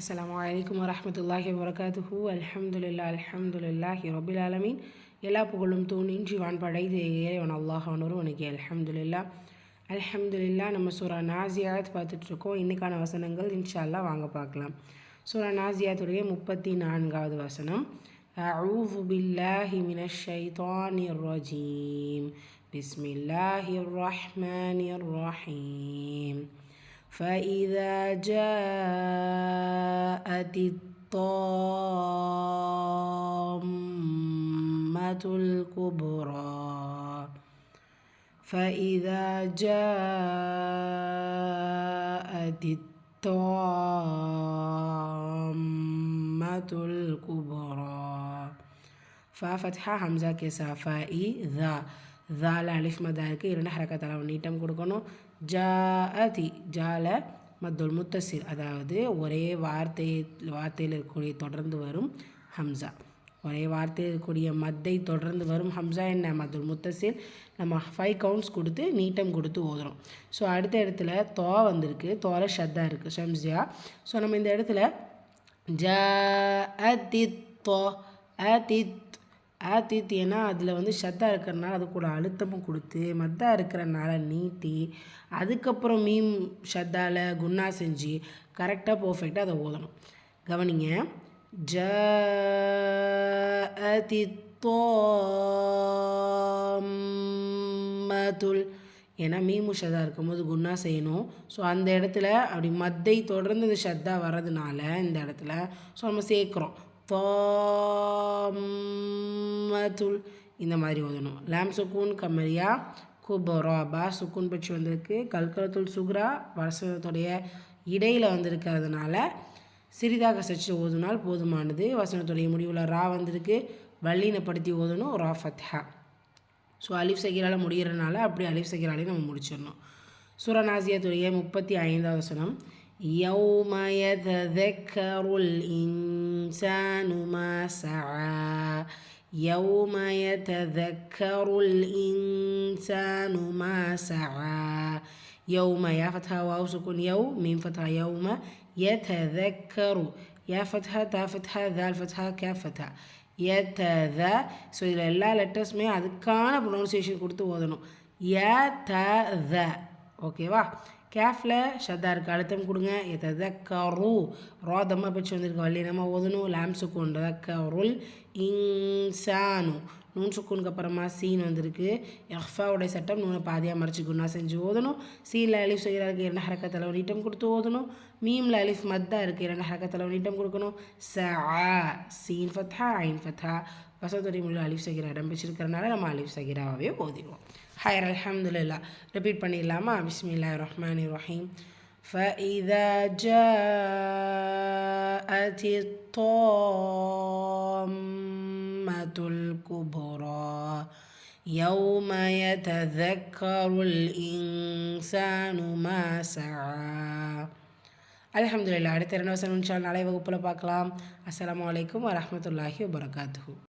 அஸ்ஸலாமு அலைக்கும் வரஹ்மத்துல்லாஹி வபரகாத்துஹு. அல்ஹம்துலில்லாஹி ரபில் ஆலமீன். எல்லா புகழும் தூணின்றி வான்படைத்து இறைவன் அல்லாஹ் ஒருவனுக்கு அல்ஹம்துலில்லாஹ். நம்ம சூரா நாசியாத் பார்த்துட்ருக்கோம். இன்றைக்கான வசனங்கள் இன்ஷா அல்லாஹ் வாங்க பார்க்கலாம். சூரா நாசியாத்துடைய 34வது வசனம். அஊது பில்லாஹி மினஷ் ஷைத்தானிர் ரஜீம். பிஸ்மில்லாஹிர் ரஹ்மானிர் ரஹீம். فإذا جاءت الطامة الكبرى فإذا جاءت الطامة الكبرى فتحة همزة كسا فإذا ذال ألف مدى இருக்குது. 2 ஹரக்கத்தால் நீட்டம் கொடுக்கணும். ஜாஅதி ஜால மத்துல் முத்தசில், அதாவது ஒரே வார்த்தையில் இருக்கக்கூடிய தொடர்ந்து வரும் ஹம்சா. ஒரே வார்த்தையில் இருக்கக்கூடிய மத்தை தொடர்ந்து வரும் ஹம்சா என்ன மத்துல் முத்தசில். நம்ம 5 கவுண்ட்ஸ் கொடுத்து நீட்டம் கொடுத்து ஓதுறோம். ஸோ அடுத்த இடத்துல தோ வந்திருக்கு, தோல ஷத்தா இருக்குது ஷம்சியா. ஸோ நம்ம இந்த இடத்துல ஜாஅதி தோ அதித் ஆத்தித், ஏன்னா அதில் ஷத்தா இருக்கிறனால அது கூட அழுத்தமும் கொடுத்து மத்தா இருக்கிறனால நீட்டி அதுக்கப்புறம் மீம் ஷத்தாவில் குன்னா செஞ்சு கரெக்டாக பர்ஃபெக்டாக அதை ஓதணும். கவனிங்க. ஜாஅதி தாம்மத்துல், ஏன்னா மீமு ஷத்தா இருக்கும்போது குன்னா செய்யணும். ஸோ அந்த இடத்துல அப்படி மத்தை தொடர்ந்து இந்த ஷத்தா வர்றதுனால இந்த இடத்துல ஸோ நம்ம சேர்க்குறோம். தாம்மத்துல் இந்த மாதிரி ஓதணும். லாம் சுக்கூன் கமரியா குபரா பா சுக்கூன் பற்றி வந்திருக்கு. கல்கலத்துல் சுக்ரா வசனத்துடைய இடையில் வந்திருக்கிறதுனால சிறிதாக சச்சு ஓதுனால் போதுமானது. வசனத்துடைய முடிவில் ரா வந்திருக்கு, வல்லினப்படுத்தி ஓதணும். ரா ஃபத்ஹா. ஸோ அலிஃப் சகீரால் முடிகிறனால அப்படி அலிஃப் சகீராலையும் நம்ம முடிச்சிடணும். சூரா நாசியாத்துடைய 35வது வசனம். يوم يتذكر الإنسان ما سعى يوم يتذكر الإنسان ما سعى يوم يا فتحة واو سكون يوم ميم فتحة يوم يتذكر يا فتحة تا فتحة ذال فتحة كاف فتحة يتذا. ஸோ இதில் எல்லா லெட்டர்ஸுமே அதுக்கான ப்ரொனவுன்சியேஷன் கொடுத்து ஓதணும். யதத ஓகேவா. கேஃபில் ஷத்தா இருக்குது, அழுத்தம் கொடுங்க. எதக்கரு ரா தம்மா பற்றி வந்திருக்கு, வள்ளி நம்ம ஓதணும். லாம் சுக்கூன் தக்கருல் இன்சானு நூன் சுக்கூனுக்கு அப்புறமா சீன் வந்திருக்கு. எஃபாவுடைய சட்டம் நூனை பாதியாக மறைச்சி குன்னா செஞ்சு ஓதணும். சீனில் அலிஃப் செய்கிறா இருக்குது, 2 ஹரக்கத்தில் நீட்டம் கொடுத்து ஓதணும். மீமில் அலிஃப் மத்தா இருக்குது, 2 ஹரக்கத்தில் நீட்டம் கொடுக்கணும். சஆ சீன் ஃபத்ஹா ஐன் ஃபத்ஹா. வசத்துடைய மொழியில் அலிஃப் சகிரா இடம் வச்சிருக்கிறனால நம்ம அலிஃப் சகிராவே ஓதிடுவோம். ஹைர் அல்ஹம்துலில்லாஹ். ரிப்பீட் பண்ணிடலாமா? பிஸ்மில்லாஹிர் ரஹ்மானிர் ரஹீம். فإذا جاءت الطامة الكبرى يوم يتذكر الإنسان ما سعى. அல்ஹம்துலில்லாஹ். அடுத்த 2 வசனம் இன்ஷா அல்லாஹ் நாளை வகுப்பில் பார்க்கலாம். அஸ்ஸலாமு அலைக்கும் வரஹ்மத்துல்லாஹி வபரகாத்துஹு.